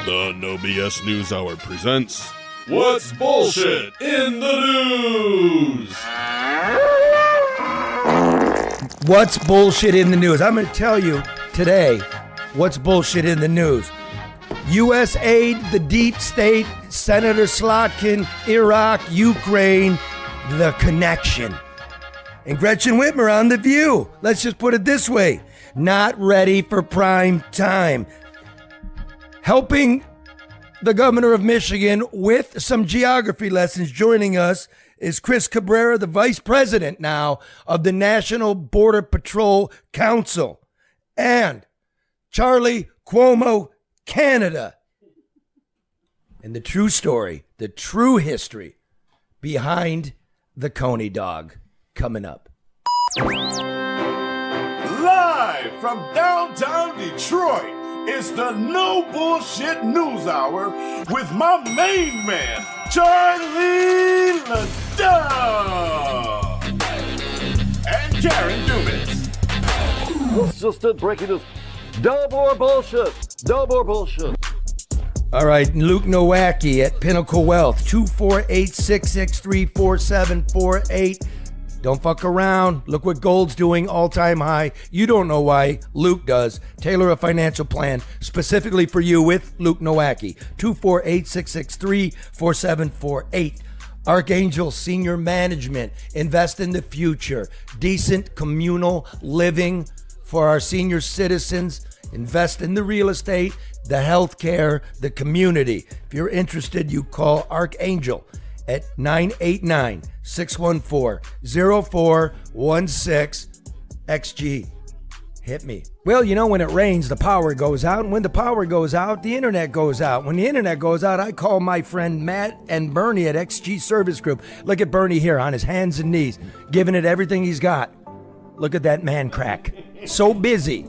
The No BS Newshour presents What's Bullshit in the News? What's bullshit in the news? I'm going to tell you today what's bullshit in the news. USAID, the deep state, Senator Slotkin, Iraq, Ukraine, the connection. And Gretchen Whitmer on The View. Let's just put it this way. Not ready for prime time. Helping the governor of Michigan with some geography lessons, joining us is Chris Cabrera, the vice president now of the National Border Patrol Council, and Charlie Cuomo, Canada. And the true story, the true history behind the Coney Dog coming up. Live from downtown Detroit, it's the No Bullshit News Hour with my main man, Charlie LeDuff and Karen Dumas. Let's just breaking news. No more bullshit. No more bullshit. All right, Luke Nowacki at Pinnacle Wealth, 248-663-4748. Don't fuck around. Look what gold's doing, all-time high. You don't know why. Luke does. Tailor a financial plan specifically for you with Luke Nowacki. 248-663-4748. Archangel Senior Management. Invest in the future. Decent communal living for our senior citizens. Invest in the real estate, the healthcare, the community. If you're interested, you call Archangel at 989-614-0416 XG. Hit me. Well, you know, when it rains, the power goes out. And when the power goes out, the internet goes out. When the internet goes out, I call my friend Matt and Bernie at XG Service Group. Look at Bernie here on his hands and knees, giving it everything he's got. Look at that man crack. So busy,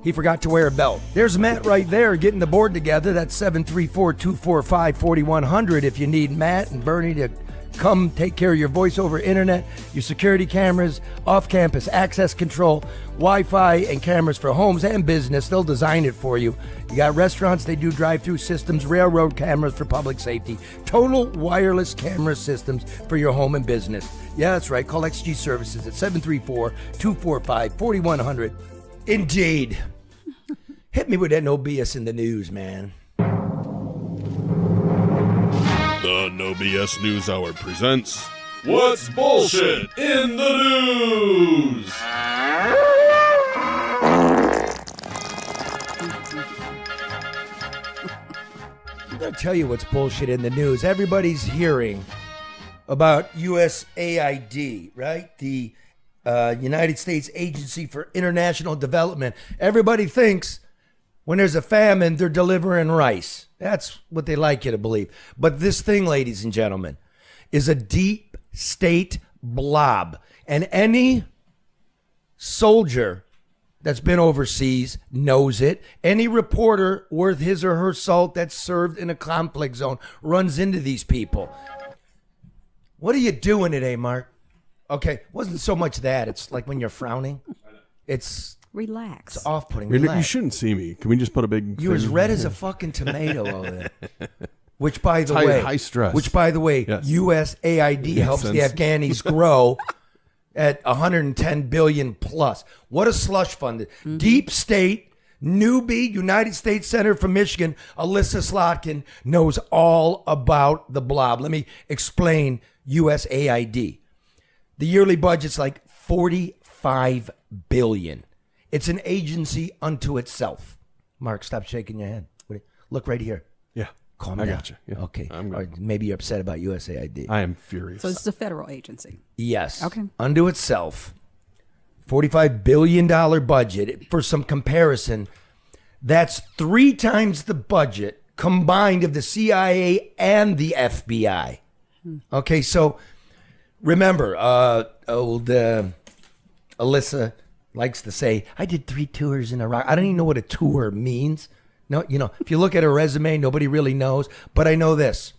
he forgot to wear a belt. There's Matt right there getting the board together. That's 734-245-4100 if you need Matt and Bernie to come take care of your voice over internet, your security cameras, off-campus access control, Wi-Fi, and cameras for homes and business. They'll design it for you. You got restaurants, they do drive-through systems, railroad cameras for public safety, total wireless camera systems for your home and business. Yeah, that's right. Call XG Services at 734-245-4100. Indeed. Hit me with that no BS in the news, man. The No BS Newshour presents What's Bullshit in the News? I'm going to tell you what's bullshit in the news. Everybody's hearing about USAID, right? The United States Agency for International Development. Everybody thinks when there's a famine, they're delivering rice. That's what they like you to believe. But this thing, ladies and gentlemen, is a deep state blob. And any soldier that's been overseas knows it. Any reporter worth his or her salt that's served in a conflict zone runs into these people. What are you doing today, Mark? Okay, wasn't so much that. It's like when you're frowning. It's relax. It's off-putting. You shouldn't see me. Can we just put a big... You're as red as a fucking tomato over there. Which, by the way... High stress. Which, by the way, yes. USAID helps the Afghanis grow at $110 billion plus. What a slush fund. Mm-hmm. Deep state, newbie, United States Senator from Michigan, Elissa Slotkin, knows all about the blob. Let me explain USAID. The yearly budget's like $45 billion. It's an agency unto itself. Mark, stop shaking your head. Look right here. Yeah. Calm down. I got you. Yeah. Okay. Or maybe you're upset about USAID. I am furious. So it's a federal agency. Yes. Okay. Unto itself. $45 billion budget. For some comparison, that's 3 times the budget combined of the CIA and the FBI. Okay, so remember, old Elissa likes to say, I did 3 tours in Iraq. I don't even know what a tour means. No, you know, if you look at her resume, nobody really knows. But I know this.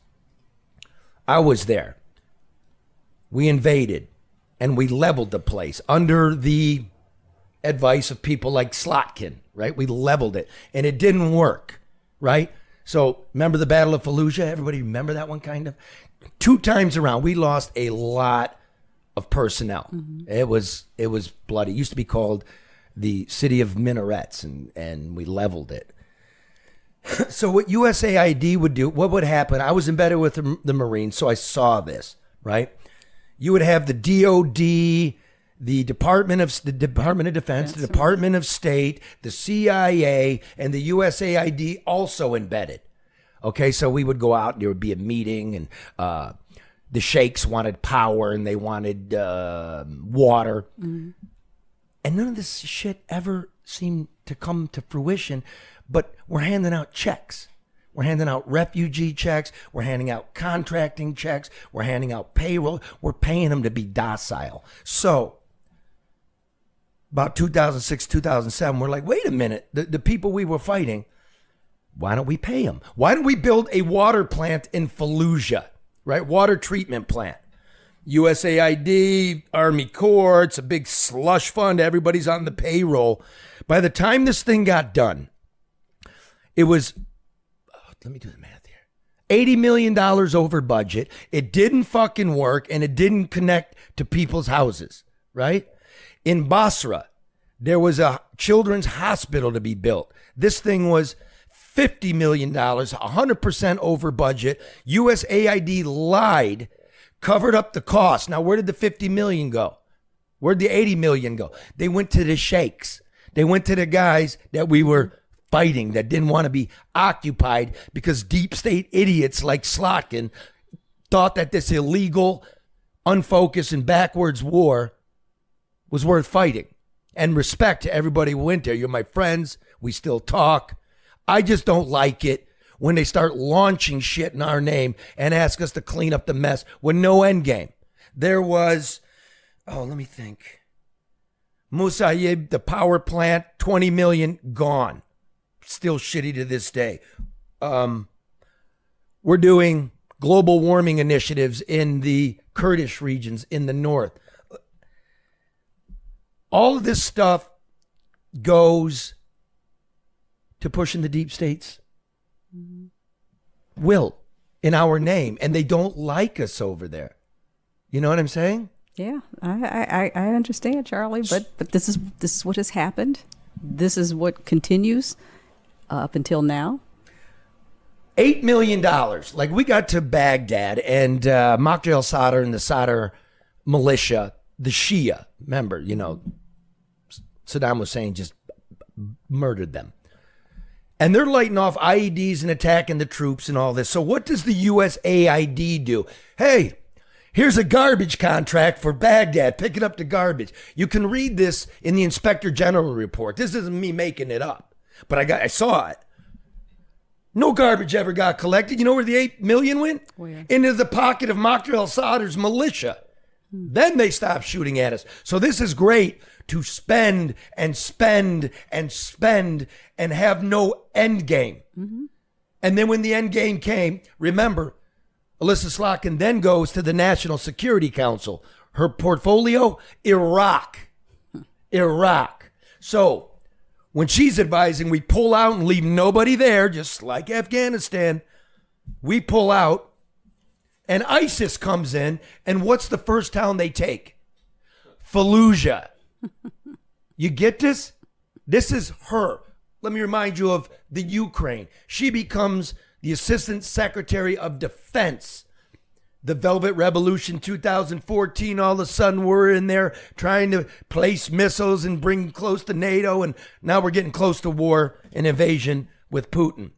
I was there. We invaded and we leveled the place under the advice of people like Slotkin, right? We leveled it and it didn't work, right? So remember the Battle of Fallujah? Everybody remember that one kind of? 2 times around, we lost a lot of personnel. It was bloody. It used to be called the City of Minarets, and we leveled it. So what USAID would do, what would happen? I was embedded with the Marines, so I saw this, right? You would have the DOD, the Department of Defense, the Department of State, the CIA, and the USAID also embedded. Okay, so we would go out and there would be a meeting, and the sheiks wanted power and they wanted water. And none of this shit ever seemed to come to fruition, but we're handing out checks. We're handing out refugee checks. We're handing out contracting checks. We're handing out payroll. We're paying them to be docile. So about 2006, 2007, we're like, wait a minute. The people we were fighting, why don't we pay them? Why don't we build a water plant in Fallujah, right? Water treatment plant. USAID, Army Corps, it's a big slush fund. Everybody's on the payroll. By the time this thing got done, it was, let me do the math here, $80 million over budget. It didn't fucking work, and it didn't connect to people's houses, right? In Basra, there was a children's hospital to be built. This thing was $50 million, 100% over budget. USAID lied, covered up the cost. Now, where did the $50 million go? Where'd the $80 million go? They went to the sheiks. They went to the guys that we were fighting, that didn't want to be occupied because deep state idiots like Slotkin thought that this illegal, unfocused, and backwards war was worth fighting. And respect to everybody who went there. You're my friends. We still talk. I just don't like it when they start launching shit in our name and ask us to clean up the mess with no end game. There was, let me think. Musayyib, the power plant, 20 million, gone. Still shitty to this day. We're doing global warming initiatives in the Kurdish regions in the north. All of this stuff goes to pushing the deep state's will in our name, and they don't like us over there. You know what I'm saying? Yeah, I understand, Charlie, but this is what has happened. This is what continues up until now. $8 million. Like, we got to Baghdad, and Bhagdad al-Sadr and the Sadr militia, the Shia, remember, Saddam Hussein just murdered them. And they're lighting off IEDs and attacking the troops and all this. So what does the USAID do? Hey, here's a garbage contract for Baghdad, picking up the garbage. You can read this in the Inspector General report. This isn't me making it up, but I saw it. No garbage ever got collected. You know where the $8 million went? Where? Into the pocket of Bhagdad al-Sadr's militia. Then they stopped shooting at us. So this is great to spend and spend and spend and have no end game. And then when the end game came, remember, Elissa Slotkin then goes to the National Security Council. Her portfolio, Iraq. So when she's advising, we pull out and leave nobody there, just like Afghanistan. We pull out, and ISIS comes in, and what's the first town they take? Fallujah. You get this? This is her. Let me remind you of the Ukraine. She becomes the Assistant Secretary of Defense. The Velvet Revolution 2014, all of a sudden we're in there trying to place missiles and bring close to NATO, and now we're getting close to war and invasion with Putin.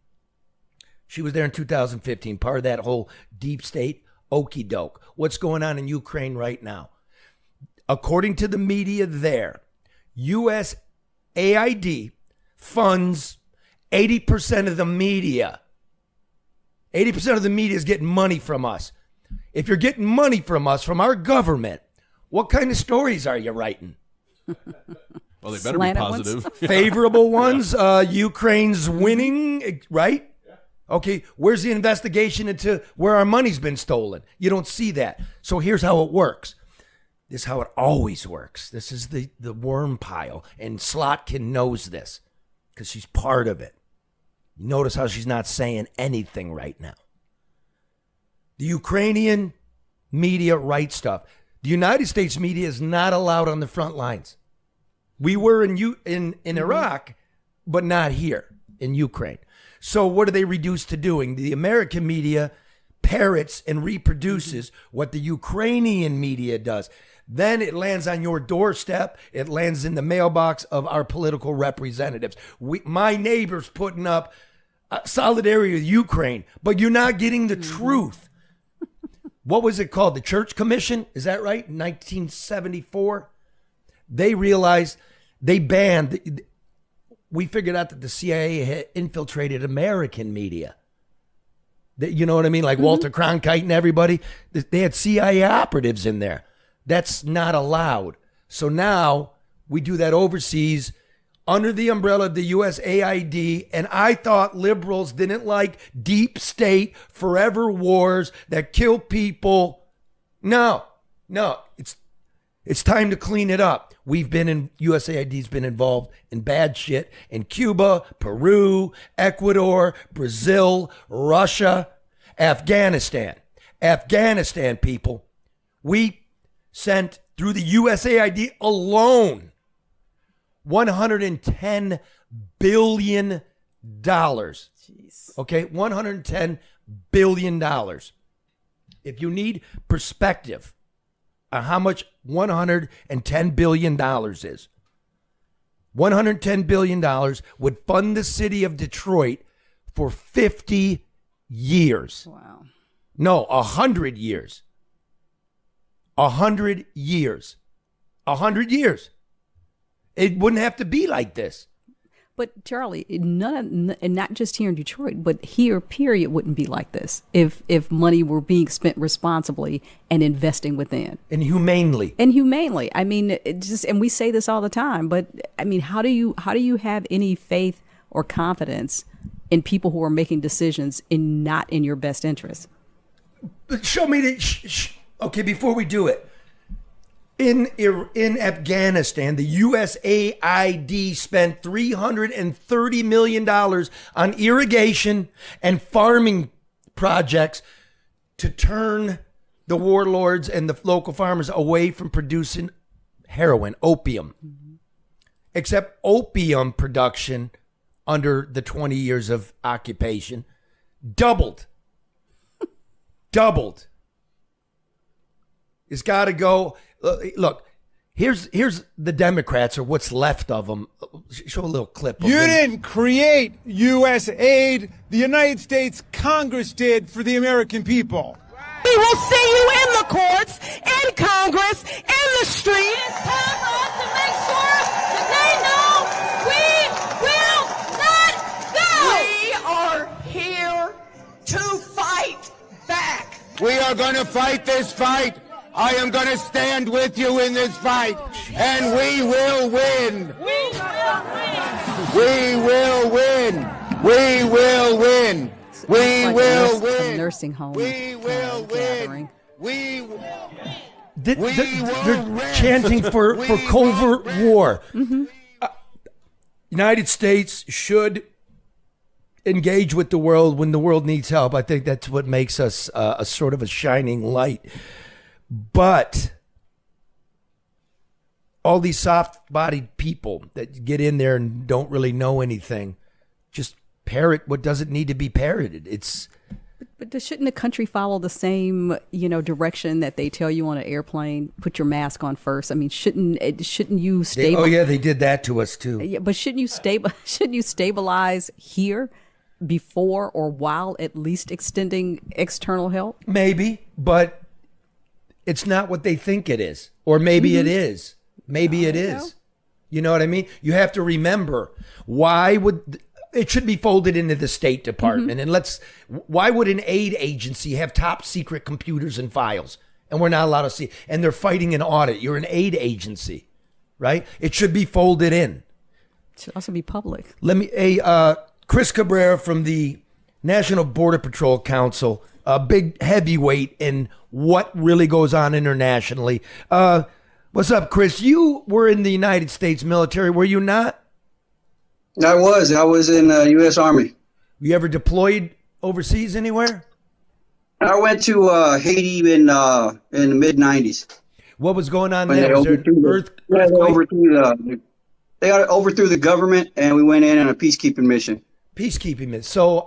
She was there in 2015, part of that whole deep state okie doke. What's going on in Ukraine right now? According to the media there, USAID funds 80% of the media. 80% of the media is getting money from us. If you're getting money from us, from our government, what kind of stories are you writing? Well, they better Slanted be positive. Favorable ones, Ukraine's winning, right? Okay, where's the investigation into where our money's been stolen? You don't see that. So here's how it works. This is how it always works. This is the worm pile, and Slotkin knows this because she's part of it. Notice how she's not saying anything right now. The Ukrainian media write stuff. The United States media is not allowed on the front lines. We were in Iraq, but not here in Ukraine. So what are they reduced to doing? The American media parrots and reproduces what the Ukrainian media does. Then it lands on your doorstep. It lands in the mailbox of our political representatives. My neighbor's putting up solidarity with Ukraine, but you're not getting the truth. What was it called? The Church Commission? Is that right? 1974? They realized they banned, we figured out that the CIA had infiltrated American media. You know what I mean? Like Walter Cronkite and everybody. They had CIA operatives in there. That's not allowed. So now we do that overseas under the umbrella of the USAID. And I thought liberals didn't like deep state, forever wars that kill people. No, it's time to clean it up. USAID's been involved in bad shit in Cuba, Peru, Ecuador, Brazil, Russia, Afghanistan. Afghanistan, people. We sent through the USAID alone $110 billion. Jeez. Okay, $110 billion. If you need perspective on how much $110 billion is, $110 billion would fund the city of Detroit for 50 years. Wow. No, 100 years. 100 years. 100 years. It wouldn't have to be like this. But Charlie, and not just here in Detroit, but here, period, wouldn't be like this if money were being spent responsibly and investing within. And humanely. I mean, and we say this all the time, but I mean, how do you have any faith or confidence in people who are making decisions not in your best interest? But show me the. Okay, before we do it. In Afghanistan, the USAID spent $330 million on irrigation and farming projects to turn the warlords and the local farmers away from producing heroin, opium. Mm-hmm. Except opium production under the 20 years of occupation doubled. Doubled. It's got to go. Look, here's the Democrats, or what's left of them. Show a little clip. You didn't create USAID. The United States Congress did for the American people. We will see you in the courts, in Congress, in the streets. It's time for us to make sure that they know we will not go. We are here to fight back. We are going to fight this fight. I am going to stand with you in this fight, and we will win. We will win. We will win. We will win. A nursing home. We will win. They're chanting for covert war. Mm-hmm. United States should engage with the world when the world needs help. I think that's what makes us a sort of a shining light. But all these soft-bodied people that get in there and don't really know anything, just parrot what doesn't need to be parroted. But shouldn't the country follow the same, direction that they tell you on an airplane? Put your mask on first. I mean, shouldn't you stabilize? Oh yeah, they did that to us too. Yeah, but shouldn't you stabilize here before or while at least extending external help? Maybe, but it's not what they think it is. Or maybe it is. Maybe it is. You know what I mean? You have to remember, it should be folded into the State Department. And why would an aid agency have top secret computers and files? And we're not allowed to see. And they're fighting an audit. You're an aid agency, right? It should be folded in. It should also be public. Chris Cabrera from the National Border Patrol Council, a big heavyweight in what really goes on internationally. What's up, Chris? You were in the United States military, were you not? I was in the U.S. Army. You ever deployed overseas anywhere? I went to Haiti in the mid '90s. What was going on When there? they Was there overthrew they overthrew the government, and we went in on a peacekeeping mission. Peacekeeping mission. So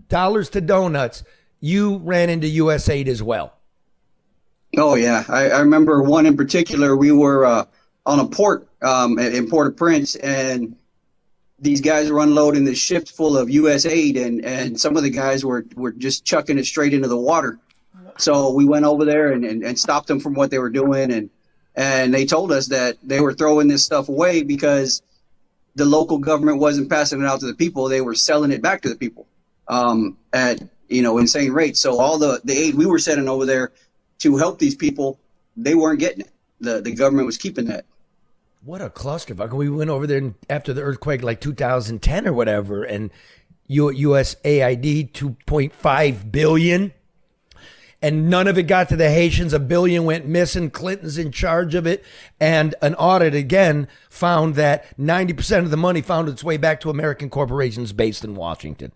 dollars to donuts, you ran into USAID as well. Oh yeah, I remember one in particular. We were on a port in Port-au-Prince, and these guys were unloading this ship full of USAID, and some of the guys were just chucking it straight into the water. So we went over there and stopped them from what they were doing, and they told us that they were throwing this stuff away because the local government wasn't passing it out to the people; they were selling it back to the people at insane rates. So all the aid we were sending over there to help these people, they weren't getting it. The government was keeping that. What a clusterfuck. We went over there after the earthquake, like 2010 or whatever, and USAID, $2.5 billion. And none of it got to the Haitians. $1 billion went missing. Clinton's in charge of it. And an audit again found that 90% of the money found its way back to American corporations based in Washington.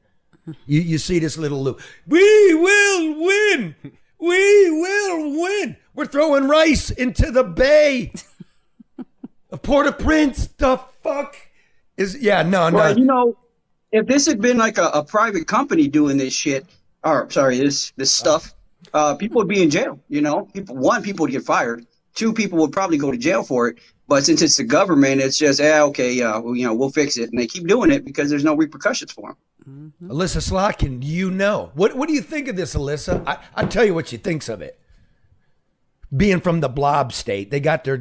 You see this little loop. We will win. We will win. We're throwing rice into the bay. Port-au-Prince, the fuck is, Well, if this had been like a private company doing this shit, this stuff, people would be in jail, people would get fired. 2, people would probably go to jail for it. But since it's the government, it's just, we'll fix it. And they keep doing it because there's no repercussions for them. Mm-hmm. Elissa Slotkin, what do you think of this, Elissa? I'll tell you what she thinks of it. Being from the blob state, they got the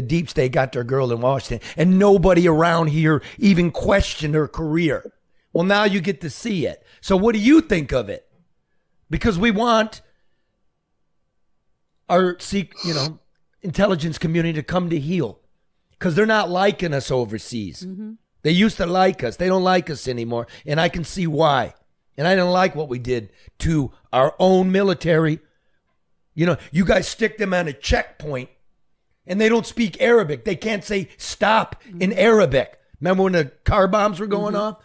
deep state got their girl in Washington, and nobody around here even questioned her career. Well, now you get to see it. So what do you think of it? Because we want our intelligence community to come to heel, because they're not liking us overseas. Mm-hmm. They used to like us. They don't like us anymore, and I can see why. And I don't like what we did to our own military. You guys stick them on a checkpoint and they don't speak Arabic. They can't say stop in Arabic. Remember when the car bombs were going off?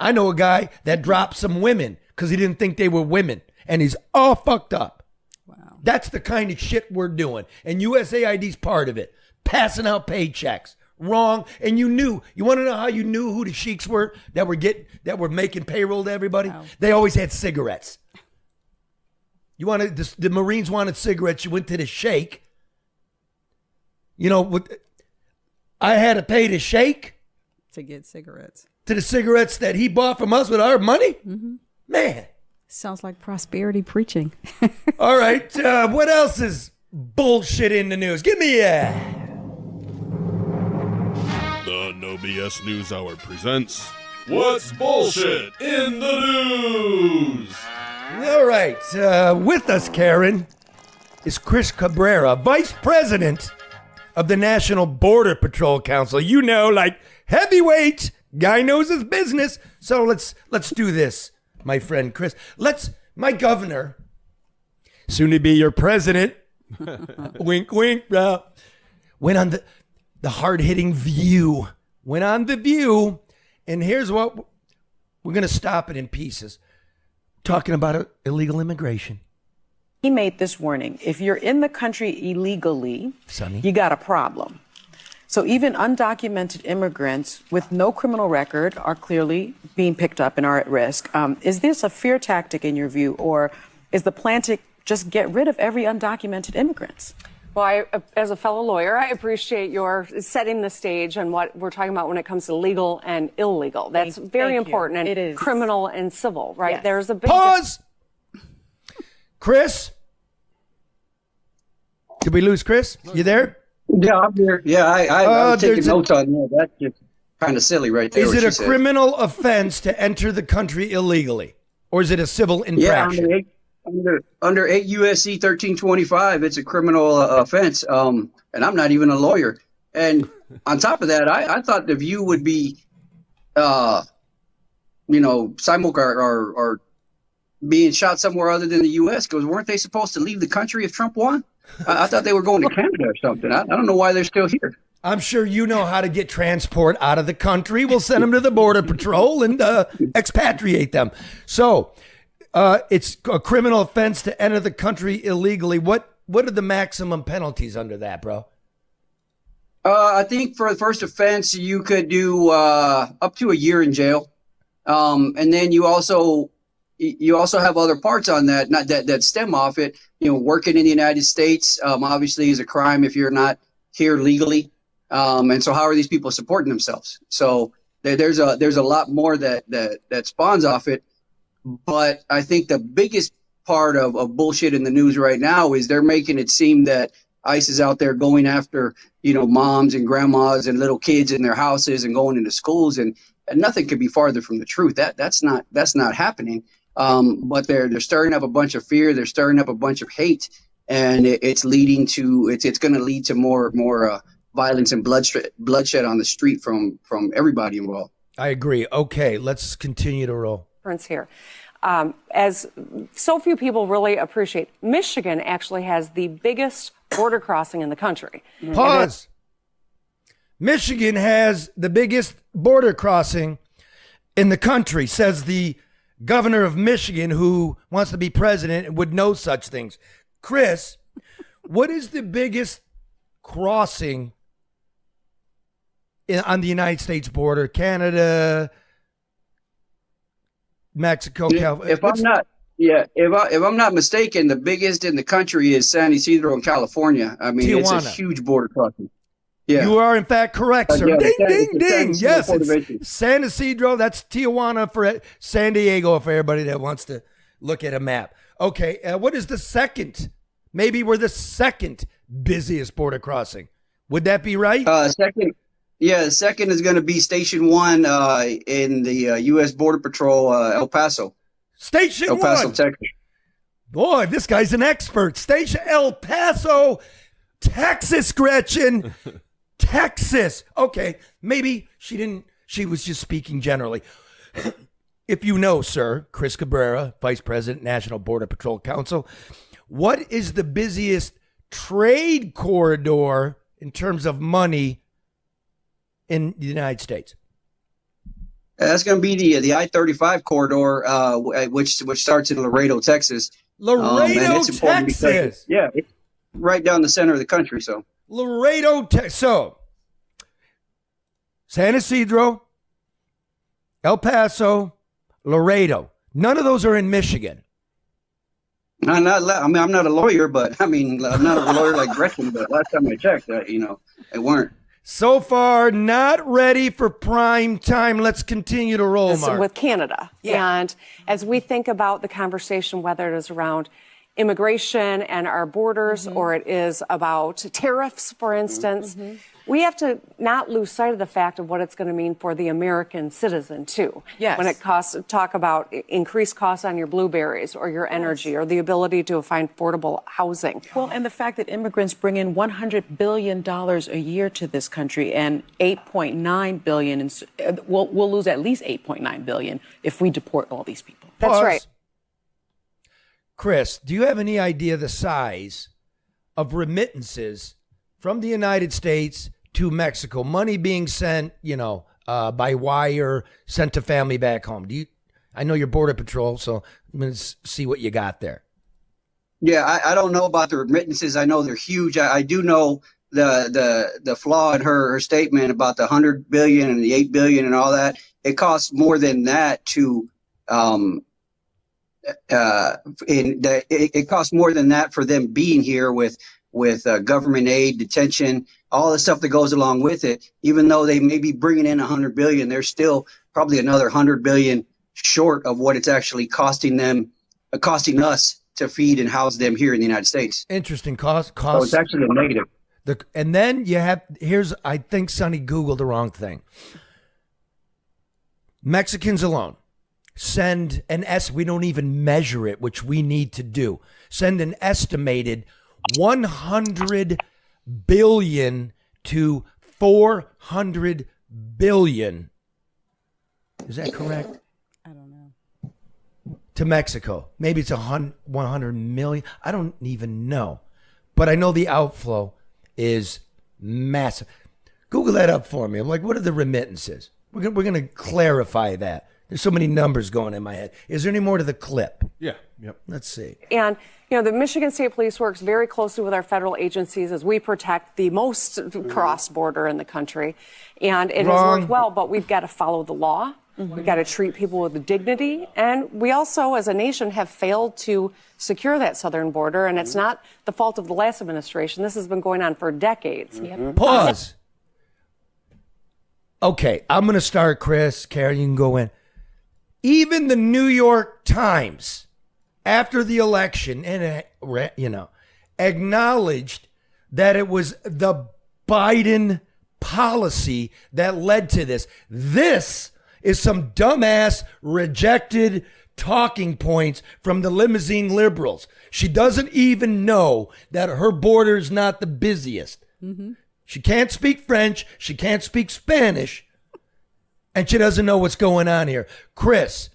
I know a guy that dropped some women because he didn't think they were women, and he's all fucked up. Wow. That's the kind of shit we're doing. And USAID's part of it. Passing out paychecks. Wrong. And you want to know how you knew who the sheiks were that were making payroll to everybody? Wow. They always had cigarettes. The Marines wanted cigarettes. You went to the sheikh. I had to pay the sheikh to get cigarettes. To the cigarettes that he bought from us with our money? Mm-hmm. Man. Sounds like prosperity preaching. All right. What else is bullshit in the news? Give me a... The No BS News Hour presents What's Bullshit in the News? All right. With us, Karen, is Chris Cabrera, Vice President of the National Border Patrol Council. Like heavyweight, guy knows his business. So let's do this, my friend Chris. My governor, soon to be your president, wink, wink, bro, went on the hard-hitting View. Went on The View, and here's what we're going to stop it in pieces. Talking about illegal immigration. He made this warning. If you're in the country illegally, Sunny, you got a problem. So even undocumented immigrants with no criminal record are clearly being picked up and are at risk. Is this a fear tactic in your view, or is the plan to just get rid of every undocumented immigrant? Well, as a fellow lawyer, I appreciate your setting the stage on what we're talking about when it comes to legal and illegal. That's very important. And it is. Criminal and civil, right? Yes. There's a big pause. Chris? Did we lose Chris? You there? Yeah, I'm here. Yeah, I'm taking notes on that. That's just kind of silly right there. Is it a criminal offense to enter the country illegally? Or is it a civil infraction? Yeah, under 8 USC 1325, it's a criminal offense. And I'm not even a lawyer. And on top of that, I thought the View would be, or being shot somewhere other than the U.S. because weren't they supposed to leave the country if Trump won? I thought they were going to Canada or something. I don't know why they're still here. I'm sure you know how to get transport out of the country. We'll send them to the Border Patrol and expatriate them. So it's a criminal offense to enter the country illegally. What are the maximum penalties under that, bro? I think for the first offense, you could do up to a year in jail. And then you also have other parts on that, not that stem off it. Working in the United States, obviously is a crime if you're not here legally. And so how are these people supporting themselves? So there's a lot more that spawns off it. But I think the biggest part of bullshit in the news right now is they're making it seem that ICE is out there going after, moms and grandmas and little kids in their houses and going into schools, and nothing could be farther from the truth. That's not happening. But they're stirring up a bunch of fear. They're stirring up a bunch of hate, and it's going to lead to more violence and bloodshed on the street from everybody involved. I agree. Okay, let's continue to roll. Here. As so few people really appreciate, Michigan actually has the biggest border crossing in the country. Pause. Michigan has the biggest border crossing in the country, says the governor of Michigan, who wants to be president and would know such things. Chris, what is the biggest crossing on the United States border? Canada, Mexico, California. If I'm not mistaken, the biggest in the country is San Isidro in California. I mean, Tijuana. It's a huge border crossing. Yeah, you are in fact correct, sir. Yeah, ding, ding, ding. Yes, it's San Isidro. That's Tijuana for San Diego for everybody that wants to look at a map. Okay, what is the second? Maybe we're the second busiest border crossing. Would that be right? Second. Yeah, the second is going to be Station 1 in the U.S. Border Patrol, El Paso. Station 1? El Paso, Texas. Boy, this guy's an expert. Station El Paso, Texas, Gretchen. Texas. Okay, maybe she was just speaking generally. If you know, sir, Chris Cabrera, Vice President, National Border Patrol Council, what is the busiest trade corridor in terms of money in the United States? That's going to be the I-35 corridor, which starts in Laredo, Texas. Laredo, Texas. Yeah, it's right down the center of the country. So Laredo, Texas. So San Isidro, El Paso, Laredo. None of those are in Michigan. I'm not a lawyer, but I'm not a lawyer like Gretchen. But last time I checked, they weren't. So far, not ready for prime time. Let's continue to roll, Mark. With Canada. Yeah. And as we think about the conversation, whether it is around immigration and our borders, or it is about tariffs, for instance, we have to not lose sight of the fact of what it's going to mean for the American citizen, too. Yes. When it talk about increased costs on your blueberries or your energy or the ability to find affordable housing. Well, and the fact that immigrants bring in $100 billion a year to this country and $8.9 billion, we'll lose at least $8.9 billion if we deport all these people. That's right. Chris, do you have any idea the size of remittances from the United States to Mexico? Money being sent, by wire, sent to family back home. I know you're Border Patrol, so I'm going to see what you got there. Yeah, I don't know about the remittances. I know they're huge. I do know the flaw in her statement about the $100 billion and the $8 billion and all that. It costs more than that to it costs more than that for them being here with government aid, detention, all the stuff that goes along with it. Even though they may be bringing in $100 billion, they're still probably another $100 billion short of what it's actually costing us to feed and house them here in the United States. Interesting cost. So it's actually a negative. And then you have I think Sonny Googled the wrong thing. Mexicans alone send we don't even measure it, which we need to do. Send an estimated 100 billion to 400 billion. Is that correct? I don't know. To Mexico. Maybe it's 100 million. I don't even know. But I know the outflow is massive. Google that up for me. I'm like, what are the remittances? We're going to clarify that. There's so many numbers going in my head. Is there any more to the clip? Yeah. Yep. Let's see. And, the Michigan State Police works very closely with our federal agencies as we protect the most cross-border in the country. And it has worked well, but we've got to follow the law. We've got to treat people with dignity. And we also, as a nation, have failed to secure that southern border. And it's not the fault of the last administration. This has been going on for decades. Pause. Okay, I'm going to start, Chris. Karen, you can go in. Even the New York Times, after the election, and acknowledged that it was the Biden policy that led to this. This is some dumbass rejected talking points from the limousine liberals. She doesn't even know that her border is not the busiest. Mm-hmm. She can't speak French. She can't speak Spanish. And she doesn't know what's going on here. Chris,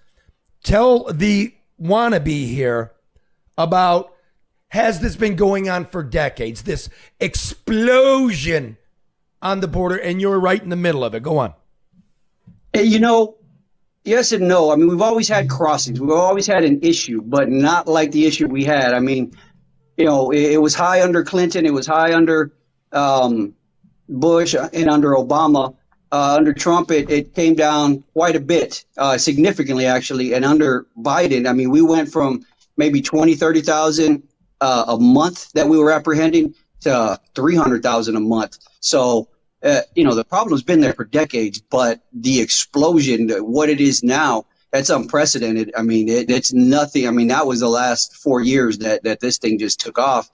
tell the wannabe here about, has this been going on for decades? This explosion on the border, and you're right in the middle of it. Go on. Yes and no. I mean, we've always had crossings. We've always had an issue, but not like the issue we had. I mean, it was high under Clinton. It was high under Bush and under Obama. Under Trump, it came down quite a bit, significantly, actually. And under Biden, I mean, we went from maybe 20, 30,000 a month that we were apprehending to 300,000 a month. So, the problem's been there for decades, but the explosion, what it is now, that's unprecedented. I mean, it's nothing. I mean, that was the last 4 years that this thing just took off.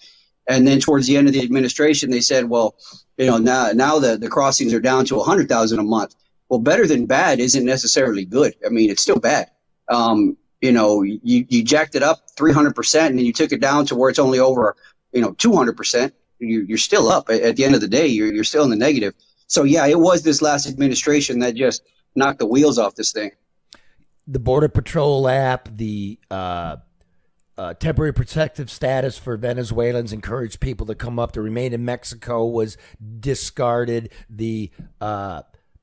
And then towards the end of the administration, they said, well, now the crossings are down to 100,000 a month. Well, better than bad isn't necessarily good. I mean, it's still bad. You jacked it up 300% and then you took it down to where it's only over, 200%. You're still up. At the end of the day, you're still in the negative. So, yeah, it was this last administration that just knocked the wheels off this thing. The Border Patrol app, the temporary protective status for Venezuelans encouraged people to come up to remain in Mexico was discarded. The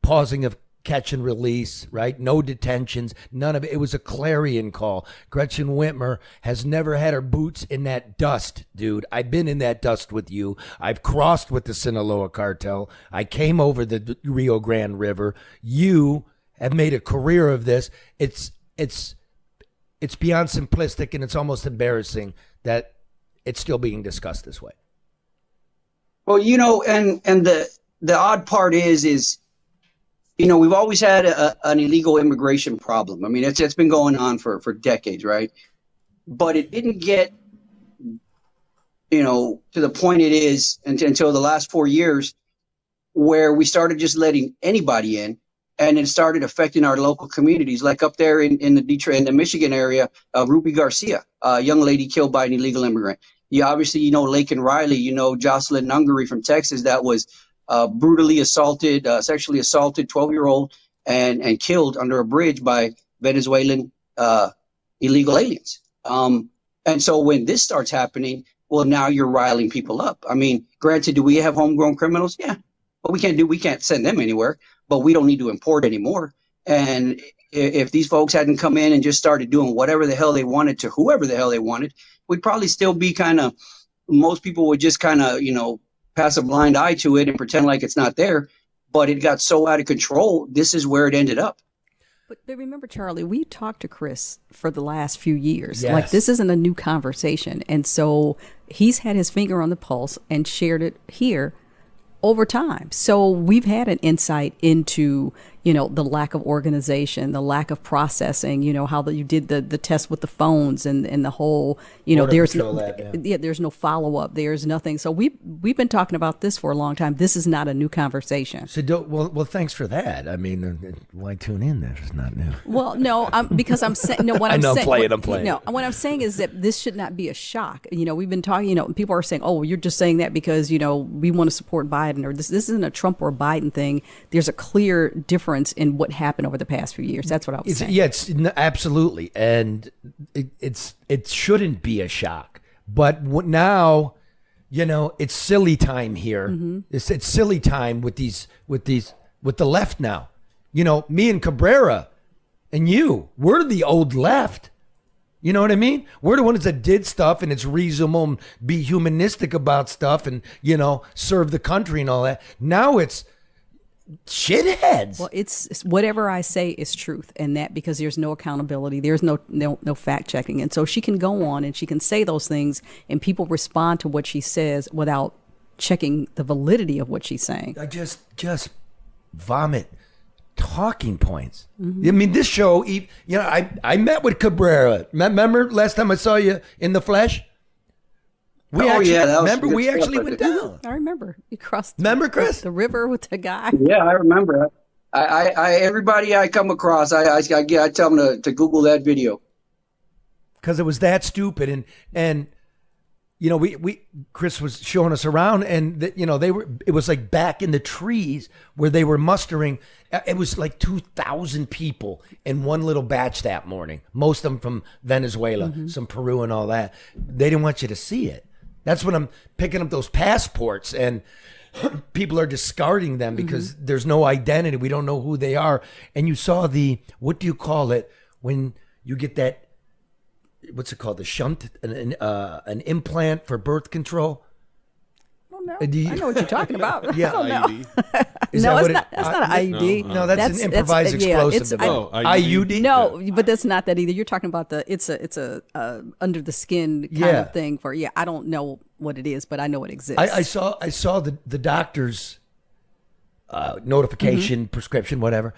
pausing of catch and release, right? No detentions, none of it. It was a clarion call. Gretchen Whitmer has never had her boots in that dust, dude. I've been in that dust with you. I've crossed with the Sinaloa cartel. I came over the Rio Grande River. You have made a career of this. It's beyond simplistic, and it's almost embarrassing that it's still being discussed this way. Well, and the odd part is we've always had an illegal immigration problem. I mean, it's been going on for decades, right? But it didn't get, to the point it is until the last 4 years, where we started just letting anybody in. And it started affecting our local communities, like up there in the Detroit, in the Michigan area, Ruby Garcia, a young lady killed by an illegal immigrant. You obviously, Laken Riley, Jocelyn Nungary from Texas that was brutally assaulted, sexually assaulted, 12-year-old, and killed under a bridge by Venezuelan illegal aliens. And so when this starts happening, well, now you're riling people up. I mean, granted, do we have homegrown criminals? Yeah, but we can't send them anywhere. But we don't need to import anymore. And if these folks hadn't come in and just started doing whatever the hell they wanted to whoever the hell they wanted, we'd probably still be most people would just pass a blind eye to it and pretend like it's not there. But it got so out of control. This is where it ended up. But remember, Charlie, we talked to Chris for the last few years. Yes. Like, this isn't a new conversation. And so he's had his finger on the pulse and shared it here over time. So we've had an insight into, the lack of organization, the lack of processing, how you did the test with the phones and the whole, there's no follow-up. There's nothing. So we've been talking about this for a long time. This is not a new conversation. So well, thanks for that. I mean, why tune in? That is not new. Well, no, because I'm saying, what I'm saying. I'm playing. No, what I'm saying is that this should not be a shock. We've been talking, people are saying, oh, you're just saying that because, we want to support Biden, or this isn't a Trump or Biden thing. There's a clear difference in what happened over the past few years. That's what I was saying. Yeah, absolutely. And it shouldn't be a shock. But now you know, it's silly time here. It's silly time with the left now. You know, me and Cabrera and we're the old left. You know what I mean? We're the ones that did stuff, and it's reasonable and be humanistic about stuff and, you know, serve the country and all that. Now it's shitheads. Well, it's whatever I say is truth, and that because there's no accountability, there's no fact checking, and so she can go on and she can say those things, and people respond to what she says without checking the validity of what she's saying. I just vomit talking points. I mean, this show, you know, I met with Cabrera. Remember last time I saw you in the flesh? We actually went down. I remember. You crossed remember, Chris? The river with the guy. Yeah, I remember. Everybody I come across, I tell them to Google that video. Because it was that stupid. And you know, Chris was showing us around, and you know, it was like back in the trees where they were mustering. It was like 2,000 people in one little batch that morning. Most of them from Venezuela, some Peru and all that. They didn't want you to see it. That's when I'm picking up those passports, and people are discarding them because there's no identity. We don't know who they are. And you saw what do you call it when you get that? What's it called? The shunt, an implant for birth control. No, I know what you're talking about. Yeah, I don't know. That's not an IUD. No, that's an improvised explosive device. IUD. No, but that's not that either. You're talking about it's a under the skin kind of thing for. Yeah, I don't know what it is, but I know it exists. I saw the doctor's notification, prescription, whatever,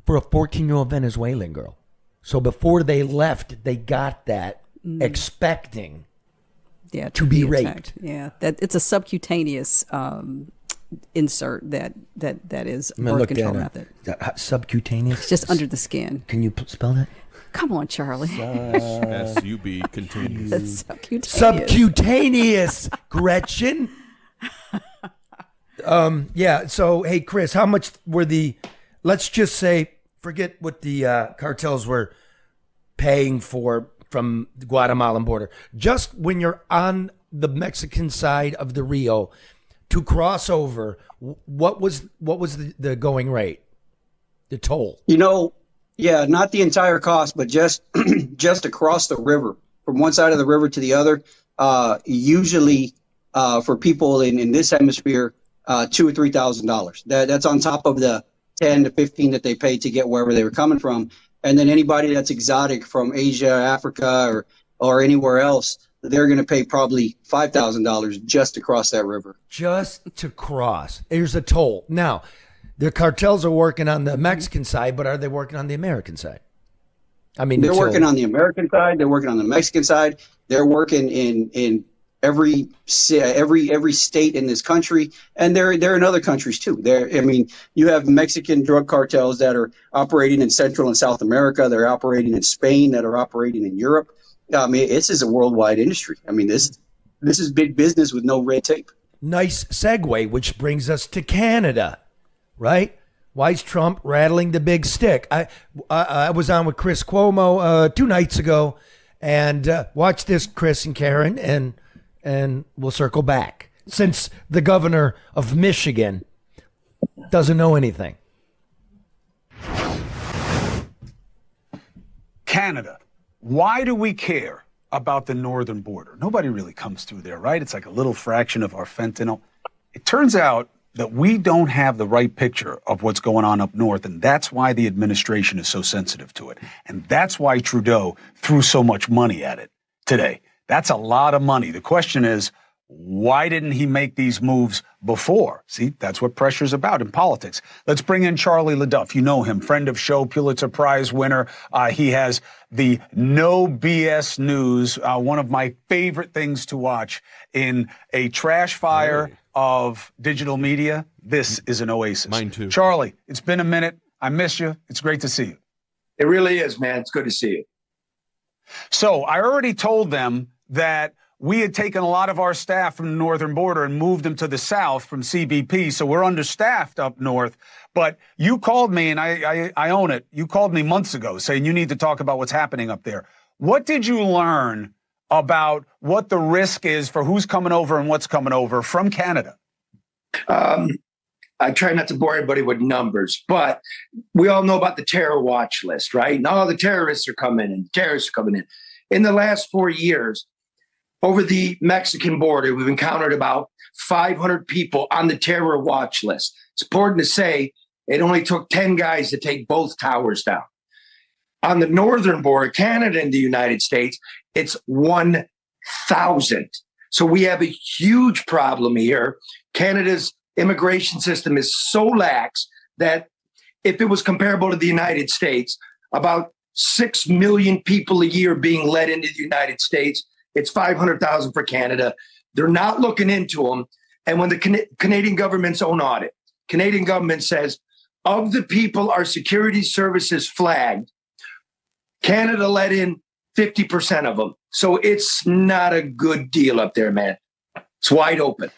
for a 14-year-old Venezuelan girl. So before they left, they got that expecting to be raped. Yeah, that it's a subcutaneous insert that is birth control method. Subcutaneous? It's just under the skin. Can you spell that? Come on, Charlie. S-U-B continues. Subcutaneous, Gretchen. Yeah, so, hey, Chris, how much were let's just say, forget what the cartels were paying for from the Guatemalan border. Just when you're on the Mexican side of the Rio to cross over, what was the going rate, the toll? You know, yeah, not the entire cost, but just across the river, from one side of the river to the other. Usually, for people in this hemisphere, $2,000 or $3,000. That's on top of the 10 to 15 that they paid to get wherever they were coming from. And then anybody that's exotic from Asia, Africa, or anywhere else, they're going to pay probably $5,000 just to cross that river. Just to cross. There's a toll. Now, the cartels are working on the Mexican side, but are they working on the American side? I mean, they're working on the American side. They're working on the Mexican side. They're working in every state in this country, and they're in other countries too. You have Mexican drug cartels that are operating in Central and South America. They're operating in Spain, that are operating in Europe. I mean, this is a worldwide industry. I mean, this is big business with no red tape. Nice segue, which brings us to Canada, right? Why is Trump rattling the big stick? I was on with Chris Cuomo 2 nights ago, and watch this, Chris and Karen, and we'll circle back, since the governor of Michigan doesn't know anything. Canada. Why do we care about the northern border? Nobody really comes through there, right? It's like a little fraction of our fentanyl. It turns out that we don't have the right picture of what's going on up north, and that's why the administration is so sensitive to it. And that's why Trudeau threw so much money at it today. That's a lot of money. The question is, why didn't he make these moves before? See, that's what pressure's about in politics. Let's bring in Charlie LeDuff. You know him, friend of show, Pulitzer Prize winner. He has the No BS News, one of my favorite things to watch in a trash fire of digital media. This is an oasis. Mine too. Charlie, it's been a minute. I miss you. It's great to see you. It really is, man. It's good to see you. So I already told them that we had taken a lot of our staff from the northern border and moved them to the south from CBP, so we're understaffed up north. But you called me, and I own it. You called me months ago saying you need to talk about what's happening up there. What did you learn about what the risk is for who's coming over and what's coming over from Canada? I try not to bore everybody with numbers, but we all know about the terror watch list, right? And all the terrorists are coming in, In the last 4 years, over the Mexican border, we've encountered about 500 people on the terror watch list. It's important to say it only took 10 guys to take both towers down. On the northern border, Canada and the United States, it's 1,000. So we have a huge problem here. Canada's immigration system is so lax that if it was comparable to the United States, about 6 million people a year being let into the United States, it's 500,000 for Canada. They're not looking into them. And when the Canadian government's own audit, Canadian government says, of the people our security services flagged, Canada let in 50% of them. So it's not a good deal up there, man. It's wide open.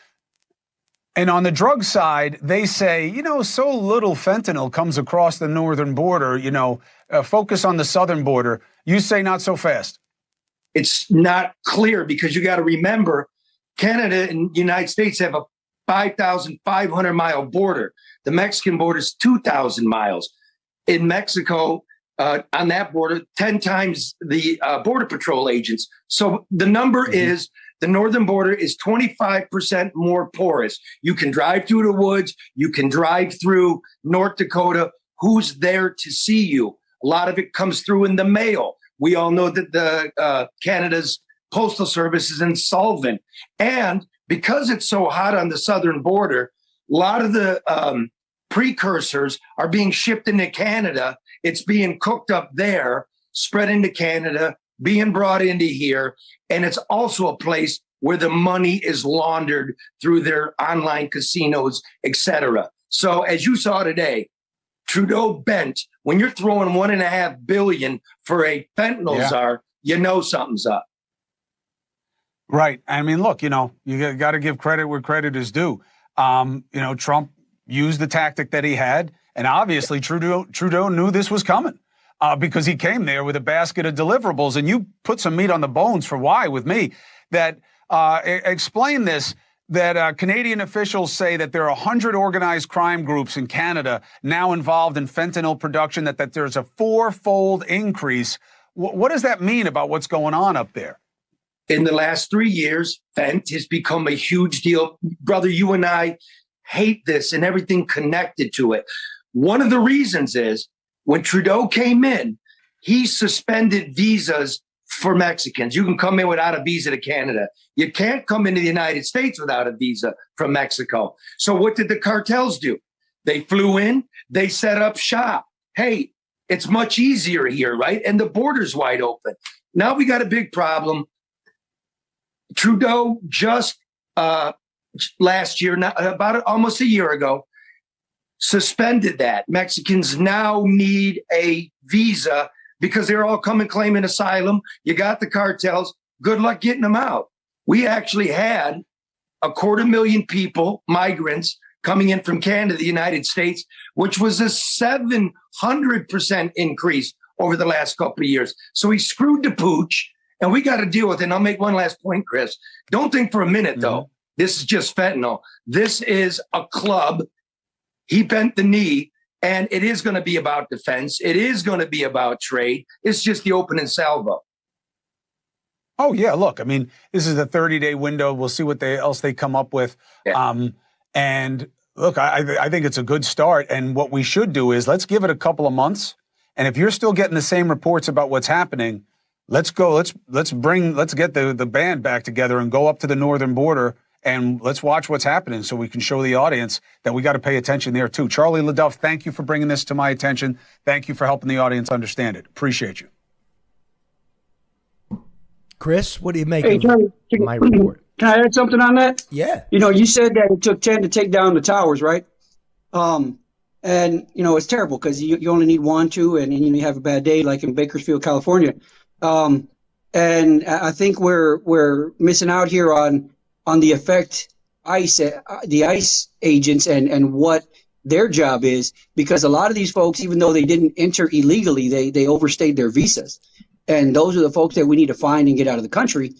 And on the drug side, they say, so little fentanyl comes across the northern border, focus on the southern border. You say not so fast. It's not clear because you got to remember, Canada and the United States have a 5,500 mile border. The Mexican border is 2,000 miles. In Mexico, on that border, 10 times the Border Patrol agents. So the number is, the northern border is 25% more porous. You can drive through the woods. You can drive through North Dakota. Who's there to see you? A lot of it comes through in the mail. We all know that the Canada's postal service is insolvent. And because it's so hot on the southern border, a lot of the precursors are being shipped into Canada. It's being cooked up there, spread into Canada, being brought into here. And it's also a place where the money is laundered through their online casinos, etc. So as you saw today, Trudeau bent. When you're throwing $1.5 billion for a fentanyl czar, you know something's up. Right. I mean, look, you got to give credit where credit is due. Trump used the tactic that he had, and obviously Trudeau knew this was coming because he came there with a basket of deliverables. And you put some meat on the bones for why with me. That explain this. That Canadian officials say that there are 100 organized crime groups in Canada now involved in fentanyl production, that there's a 4-fold increase. What does that mean about what's going on up there? In the last 3 years, fent has become a huge deal. Brother, you and I hate this and everything connected to it. One of the reasons is when Trudeau came in, he suspended visas for Mexicans. You can come in without a visa to Canada. You can't come into the United States without a visa from Mexico. So what did the cartels do? They flew in, they set up shop. Hey, it's much easier here, right? And the border's wide open. Now we got a big problem. Trudeau just last year, about almost a year ago, suspended that. Mexicans now need a visa because they're all coming claiming asylum. You got the cartels. Good luck getting them out. We actually had 250,000 people, migrants, coming in from Canada, the United States, which was a 700% increase over the last couple of years. So he screwed the pooch, and we got to deal with it. And I'll make one last point, Chris. Don't think for a minute, though, this is just fentanyl. This is a club. He bent the knee. And it is going to be about defense. It is going to be about trade. It's just the opening salvo. Oh, yeah. Look, I mean, this is a 30-day window. We'll see what else they come up with. Yeah. And look, I think it's a good start. And what we should do is let's give it a couple of months. And if you're still getting the same reports about what's happening, let's go. Let's get the band back together and go up to the northern border. And let's watch what's happening so we can show the audience that we got to pay attention there, too. Charlie LeDuff, thank you for bringing this to my attention. Thank you for helping the audience understand it. Appreciate you. Chris, what do you make of Charlie, my report? Can I add something on that? Yeah. You said that it took 10 to take down the towers, right? And, it's terrible because you only need 1, 2, and you have a bad day like in Bakersfield, California. And I think we're missing out here on the effect the ICE agents and what their job is, because a lot of these folks, even though they didn't enter illegally, they overstayed their visas. And those are the folks that we need to find and get out of the country.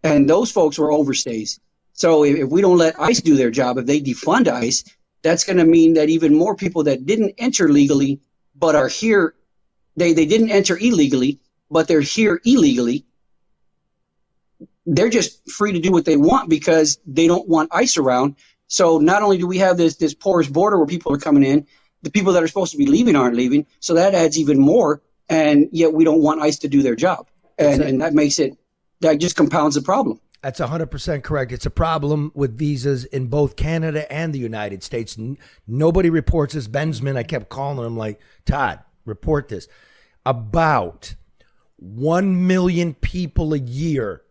And those folks were overstays. So if we don't let ICE do their job, if they defund ICE, that's going to mean that even more people that didn't enter legally but are here, they didn't enter illegally, but they're here illegally, they're just free to do what they want because they don't want ICE around. So not only do we have this porous border where people are coming in, the people that are supposed to be leaving aren't leaving. So that adds even more. And yet we don't want ICE to do their job. And that makes it, that just compounds the problem. That's 100% correct. It's a problem with visas in both Canada and the United States. Nobody reports this. Bensman, I kept calling him like, Todd, report this. About 1 million people a year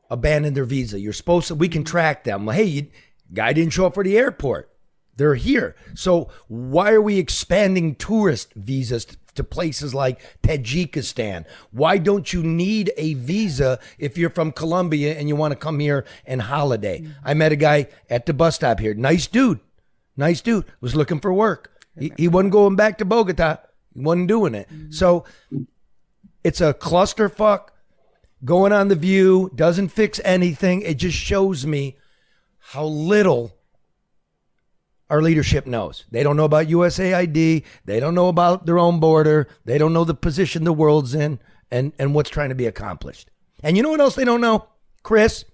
abandon their visa. You're supposed to, we can track them. Hey, guy didn't show up for the airport. They're here. So why are we expanding tourist visas to places like Tajikistan? Why don't you need a visa if you're from Colombia and you want to come here and holiday? I met a guy at the bus stop here. Nice dude, was looking for work. He wasn't going back to Bogota. He wasn't doing it. So it's a clusterfuck. Going on The View doesn't fix anything. It just shows me how little our leadership knows. They don't know about USAID. They don't know about their own border. They don't know the position the world's in and what's trying to be accomplished. And you know what else they don't know, Chris?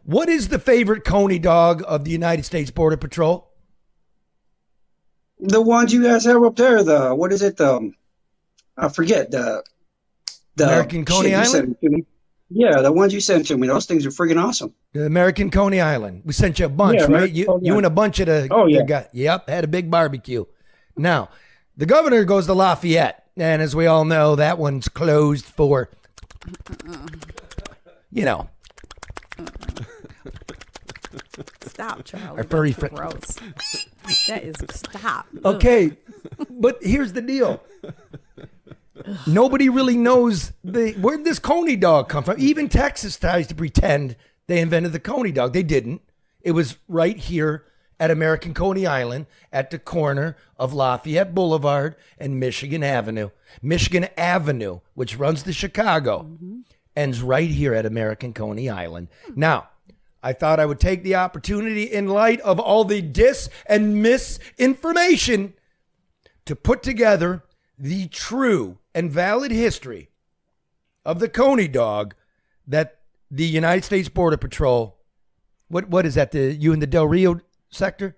What is the favorite Coney dog of the United States Border Patrol? The ones you guys have up there, what is it? I forget. The American Coney Island? Yeah, the ones you sent to me. Those things are friggin' awesome. The American Coney Island. We sent you a bunch, right? You and a bunch of the guys. Yep, had a big barbecue. Now, the governor goes to Lafayette. And as we all know, that one's closed for, Stop, Charlie. Our furry That's gross. That is, stop. Okay, but here's the deal. Nobody really knows where this Coney dog come from. Even Texas tries to pretend they invented the Coney dog. They didn't. It was right here at American Coney Island at the corner of Lafayette Boulevard and Michigan Avenue. Michigan Avenue, which runs to Chicago, ends right here at American Coney Island. Now, I thought I would take the opportunity in light of all the dis and misinformation to put together the true and valid history of the Coney dog that the United States Border Patrol, what is that, you in the Del Rio sector?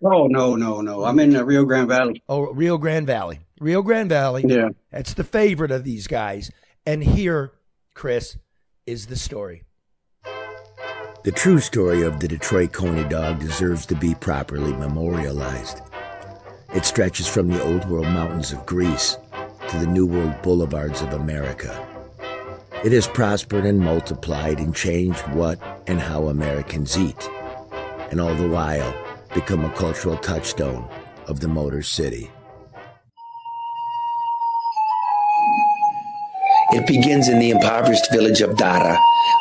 Oh, no. I'm in Rio Grande Valley. Oh, Rio Grande Valley. Rio Grande Valley. Yeah. That's the favorite of these guys. And here, Chris, is the story. The true story of the Detroit Coney dog deserves to be properly memorialized. It stretches from the old world mountains of Greece to the new world boulevards of America. It has prospered and multiplied and changed what and how Americans eat, and all the while become a cultural touchstone of the Motor City. It begins in the impoverished village of Dara,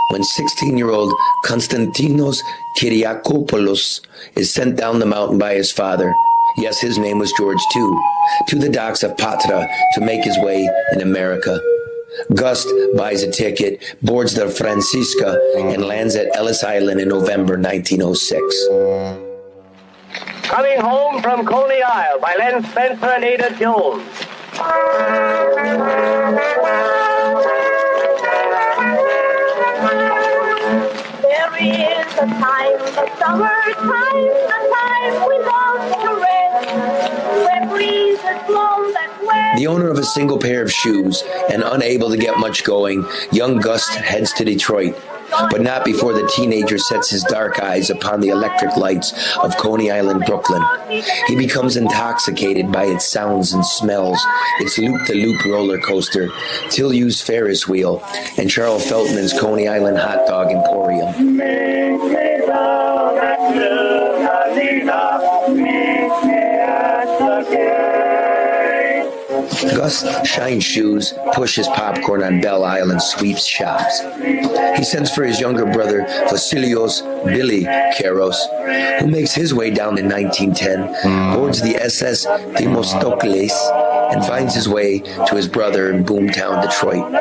when 16-year-old Konstantinos Kyriakopoulos is sent down the mountain by his father. Yes, his name was George too, to the docks of Patra to make his way in America. Gust buys a ticket, boards the Francisca, and lands at Ellis Island in November 1906. Coming home from Coney Isle by Len Spencer and Ada Jones. There is a time, the summertime, a time without the rest, where breezes blow that way. The owner of a single pair of shoes and unable to get much going, young Gust heads to Detroit, but not before the teenager sets his dark eyes upon the electric lights of Coney Island, Brooklyn. He becomes intoxicated by its sounds and smells, its loop-the-loop roller coaster, Tilly's Ferris wheel, and Charles Feltman's Coney Island hot dog emporium. Gus shines shoes, pushes popcorn on Belle Isle and sweeps shops. He sends for his younger brother, Vasilios Billy Karos, who makes his way down in 1910, boards the SS Themistocles, and finds his way to his brother in boomtown Detroit.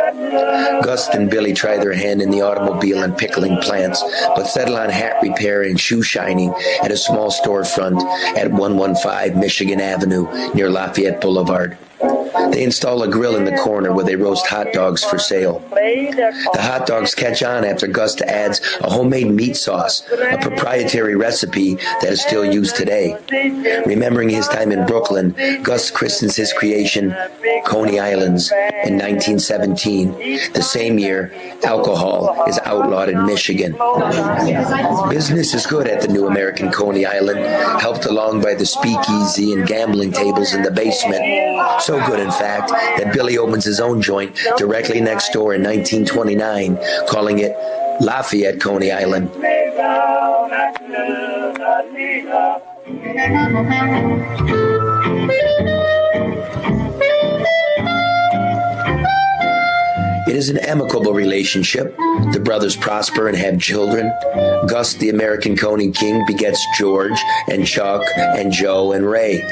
Gus and Billy try their hand in the automobile and pickling plants, but settle on hat repair and shoe shining at a small storefront at 115 Michigan Avenue near Lafayette Boulevard. They install a grill in the corner where they roast hot dogs for sale. The hot dogs catch on after Gus adds a homemade meat sauce, a proprietary recipe that is still used today. Remembering his time in Brooklyn, Gus christens his creation Coney Islands in 1917, the same year alcohol is outlawed in Michigan. Business is good at the new American Coney Island, helped along by the speakeasy and gambling tables in the basement. So good, in fact, that Billy opens his own joint directly next door in 1929, calling it Lafayette Coney Island. It is an amicable relationship. The brothers prosper and have children. Gus, the American Coney King, begets George and Chuck and Joe and Ray.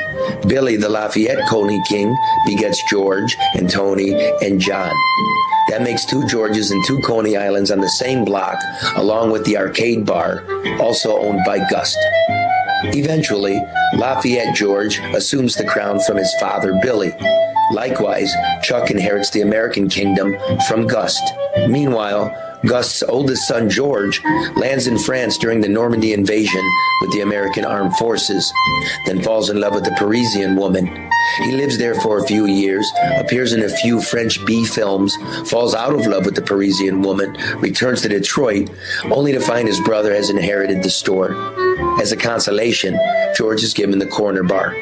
Billy, the Lafayette Coney King, begets George and Tony and John. That makes 2 Georges and 2 Coney Islands on the same block, along with the arcade bar, also owned by Gus. Eventually, Lafayette George assumes the crown from his father, Billy. Likewise, Chuck inherits the American kingdom from Gus. Meanwhile, Gus's oldest son, George, lands in France during the Normandy invasion with the American armed forces, then falls in love with a Parisian woman. He lives there for a few years, appears in a few French B films, falls out of love with the Parisian woman, returns to Detroit, only to find his brother has inherited the store. As a consolation, George is given the corner bar.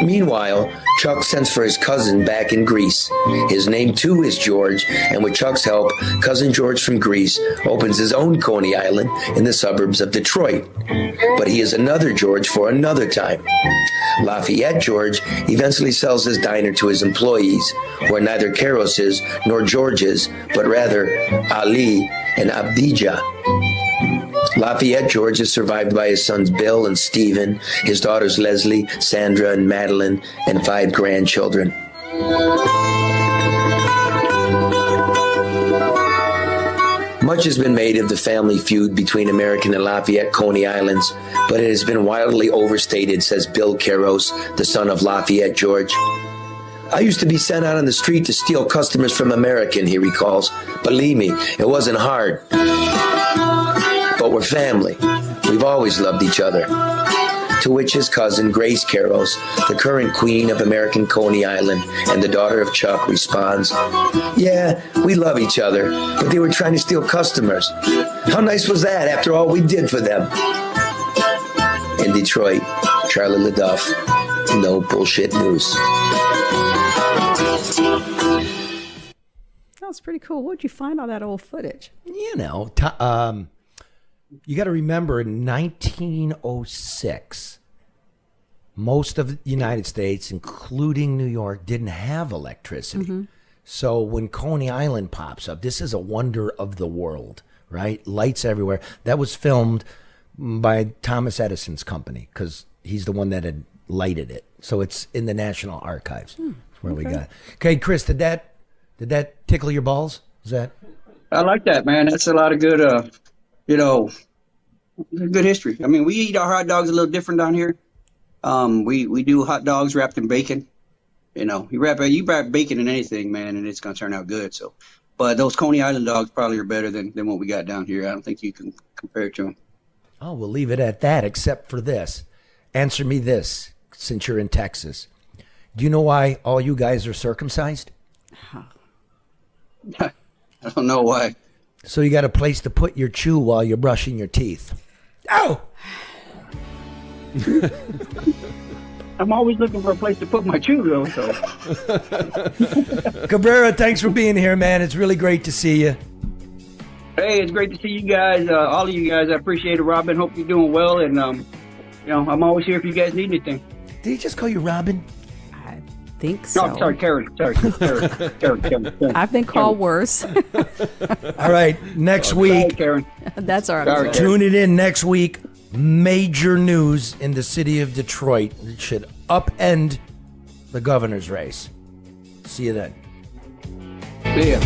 Meanwhile, Chuck sends for his cousin back in Greece. His name too is George, and with Chuck's help, cousin George from Greece opens his own Coney Island in the suburbs of Detroit. But he is another George for another time. Lafayette George eventually sells his diner to his employees, who are neither Karoses nor Georges, but rather Ali and Abdijah. Lafayette George is survived by his sons Bill and Stephen, his daughters Leslie, Sandra, and Madeline, and 5 grandchildren. Much has been made of the family feud between American and Lafayette Coney Islands, but it has been wildly overstated, says Bill Caros, the son of Lafayette George. I used to be sent out on the street to steal customers from American, he recalls. Believe me, it wasn't hard. But we're family. We've always loved each other. To which his cousin, Grace Caros, the current queen of American Coney Island and the daughter of Chuck, responds, yeah, we love each other, but they were trying to steal customers. How nice was that after all we did for them? In Detroit, Charlie LeDuff, No Bullshit News. That was pretty cool. Where'd you find all that old footage? You know, you got to remember in 1906, most of the United States, including New York, didn't have electricity. Mm-hmm. So when Coney Island pops up, this is a wonder of the world, right? Lights everywhere. That was filmed by Thomas Edison's company because he's the one that had lighted it. So it's in the National Archives. That's where we got it. Okay, Chris, did that tickle your balls? Is that? I like that, man. That's a lot of good, good history. I mean, we eat our hot dogs a little different down here. We do hot dogs wrapped in bacon. You wrap bacon in anything, man, and it's gonna turn out good. So, but those Coney Island dogs probably are better than what we got down here. I don't think you can compare it to them. Oh, we'll leave it at that, except for this. Answer me this, since you're in Texas. Do you know why all you guys are circumcised? I don't know why. So you got a place to put your chew while you're brushing your teeth. Oh! I'm always looking for a place to put my chew, though. So. Cabrera, thanks for being here, man. It's really great to see you. Hey, it's great to see you guys, all of you guys. I appreciate it, Robin. Hope you're doing well, and I'm always here if you guys need anything. Did he just call you Robin? I think so. No, sorry, Karen. Karen. I've been called worse. All right, next week. Sorry, Karen. That's all right. Tune it in next week. Major news in the city of Detroit. It should upend the governor's race. See you then. See ya.